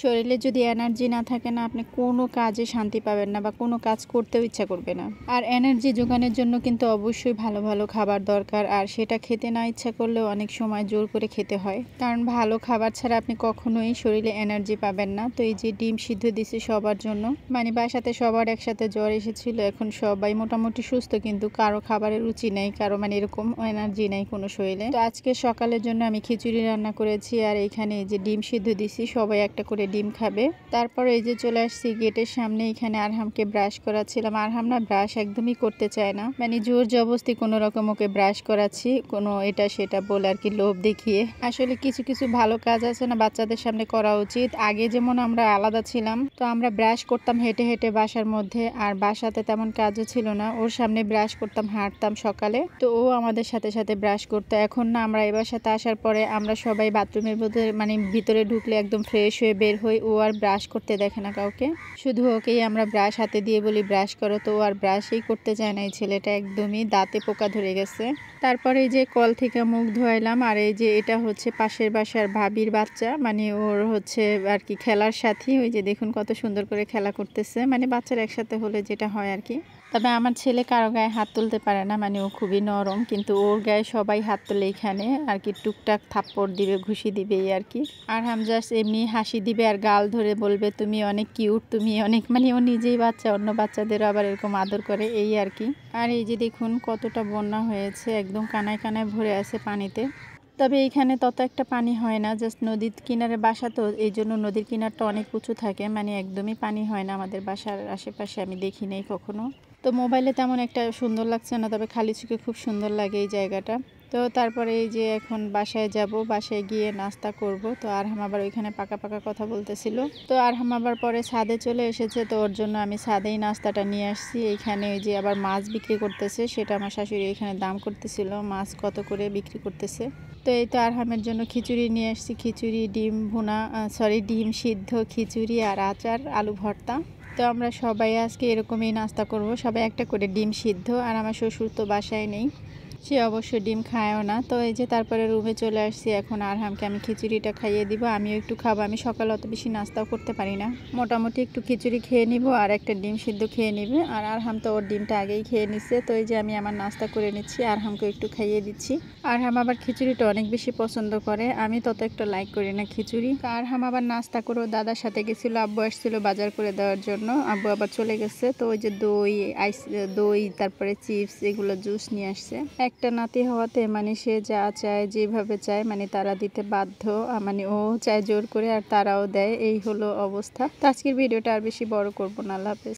শরীরে যদি এনার্জি না থাকে না, আপনি কোনো কাজে শান্তি পাবেন না বা কোনো কাজ করতেও ইচ্ছা করবে না। আর এনার্জি জোগানোর জন্য কিন্তু অবশ্যই ভালো ভালো খাবার দরকার। আর সেটা খেতে না ইচ্ছা করলেও অনেক সময় জোর করে খেতে হয়, কারণ ভালো খাবার ছাড়া আপনি কখনোই শরীরে এনার্জি পাবেন না। তো এই যে ডিম সিদ্ধ দিছি সবার জন্য, মানে বাসাতে সবার একসাথে জ্বর এসেছিল, এখন সবাই মোটামুটি সুস্থ, কিন্তু কারো খাবারের রুচি নেই, কারো মানে এরকম এনার্জি নেই কোনো শরীরে। তো আজকে সকালের জন্য আমি খিচুড়ি রান্না করেছি, আর এখানে এই যে ডিম সিদ্ধ দিছি, সবাই একটা করে ডিম খাবে। তারপর এই যে চলে আসছি গেটের সামনে, এখানে আরহামকে ব্রাশ করাচ্ছিলাম। আরহাম না ব্রাশ একদমই করতে চায় না, মানে জোর জবরদস্তি কোনো রকম ওকে ব্রাশ করাচ্ছি, কোনো এটা সেটা বলে আর কি, লোভ দেখিয়ে। আসলে কিছু কিছু ভালো কাজ আছে না, বাচ্চাদের সামনে করা উচিত। আগে যেমন আমরা আলাদা ছিলাম, তো আমরা ব্রাশ করতাম হেঁটে হেঁটে বাসার মধ্যে, আর বাসাতে তেমন কাজও ছিল না, ওর সামনে ব্রাশ করতাম, হাঁটতাম সকালে, তো ও আমাদের সাথে সাথে ব্রাশ করতো। এখন না, আমরা এবার সাথে আসার পরে আমরা সবাই বাথরুমের মধ্যে মানে ভিতরে ঢুকলে একদম ফ্রেশ হয়ে বের হই, ও আর ব্রাশ করতে দেখে না কাউকে, শুধু ওকেই আমরা ব্রাশ হাতে দিয়ে বলি ব্রাশ করো, তো ও আর ব্রাশই করতে চায় না। এই ছেলেটা একদমই দাঁতে পোকা ধরে গেছে। তারপরে এই যে কল থেকে মুখ ধোয়াইলাম, আর এই যে এটা হচ্ছে পাশের বাসার ভাবির বাচ্চা, মানে ওর হচ্ছে আর কি খেলার সাথী। ওই যে দেখুন কত সুন্দর করে খেলা করতেছে, মানে বাচ্চারা একসাথে হলে যেটা হয় আর কি। তবে আমার ছেলে কারো গায়ে হাত তুলতে পারে না, মানে ও খুবই নরম, কিন্তু ওর গায়ে সবাই হাত তোলে এখানে আর কি, টুকটাক থাপ্পড় দিবে, ঘুষি দিবে এই আর কি। আর জাস্ট এমনি হাসি দিবে আর গাল ধরে বলবে তুমি অনেক কিউট, তুমি অনেক, মানে ও নিজেই বাচ্চা, অন্য বাচ্চাদেরও আবার এরকম আদর করে এই আর কি। আর এই যে দেখুন কতটা বন্যা হয়েছে, একদম কানায় কানায় ভরে আছে পানিতে। তবে এইখানে তত একটা পানি হয় না, জাস্ট নদীর কিনারে বাসা, তো এই জন্য নদীর কিনারটা অনেক উঁচু থাকে, মানে একদমই পানি হয় না আমাদের বাসার আশেপাশে, আমি দেখি নাই কখনো। তো মোবাইলে তেমন একটা সুন্দর লাগছে না, তবে খালি চোখে খুব সুন্দর লাগে এই জায়গাটা। তো তারপরে এই যে এখন বাসায় যাব, বাসায় গিয়ে নাস্তা করব। তো আরহাম আবার ওইখানে পাকা পাকা কথা বলতেছিল, তো আরহাম আবার পরে ছাদে চলে এসেছে, তো ওর জন্য আমি ছাদেই নাস্তাটা নিয়ে আসছি। এইখানে ওই যে আবার মাছ বিক্রি করতেছে, সেটা আমার শাশুড়ি এখানে দাম করতেছিল, মাছ কত করে বিক্রি করতেছে। তো এই তো আরহামের জন্য খিচুড়ি নিয়ে আসছি, খিচুড়ি, ডিম ভুনা, ডিম সিদ্ধ, খিচুড়ি আর আচার, আলু ভর্তা। তো আমরা সবাই আজকে এরকমই নাস্তা করব, সবাই একটা করে ডিম সিদ্ধ। আর আমার শ্বশুর তো বাসায় নেই, সে অবশ্য ডিম খায়ও না। তো এই যে তারপরে রুমে চলে আসছি, এখন আরহামকে আমি খিচুড়িটা খাইয়ে দিব, আমিও একটু খাবো। আমি সকালে অত বেশি নাস্তাও করতে পারি না, মোটামুটি একটু খিচুড়ি খেয়ে নিব আর একটা ডিম সিদ্ধ খেয়ে নিবে। আর আরহাম তো ওর ডিমটা আগেই খেয়ে নিচ্ছে। তো এই যে আমি আমার নাস্তা করে নিচ্ছি, আরহামকে একটু খাইয়ে দিচ্ছি। আরহাম আবার খিচুড়িটা অনেক বেশি পছন্দ করে, আমি তত একটা লাইক করি না খিচুড়ি। আরহাম আবার নাস্তা করে দাদার সাথে গেছিলো, আব্বু আসছিল বাজার করে দেওয়ার জন্য, আব্বু আবার চলে গেছে। তো ওই যে দই, দই, তারপরে চিপস, এগুলো জুস নিয়ে আসছে। একটা নাতি হওয়াতে মানে সে যা চায়, যেভাবে চায়, মানে তারা দিতে বাধ্য, মানে ও চায় জোর করে আর তারাও দেয়, এই হলো অবস্থা। তো আজকের ভিডিওটা আর বেশি বড় করব না, আল্লাহ হাফেজ।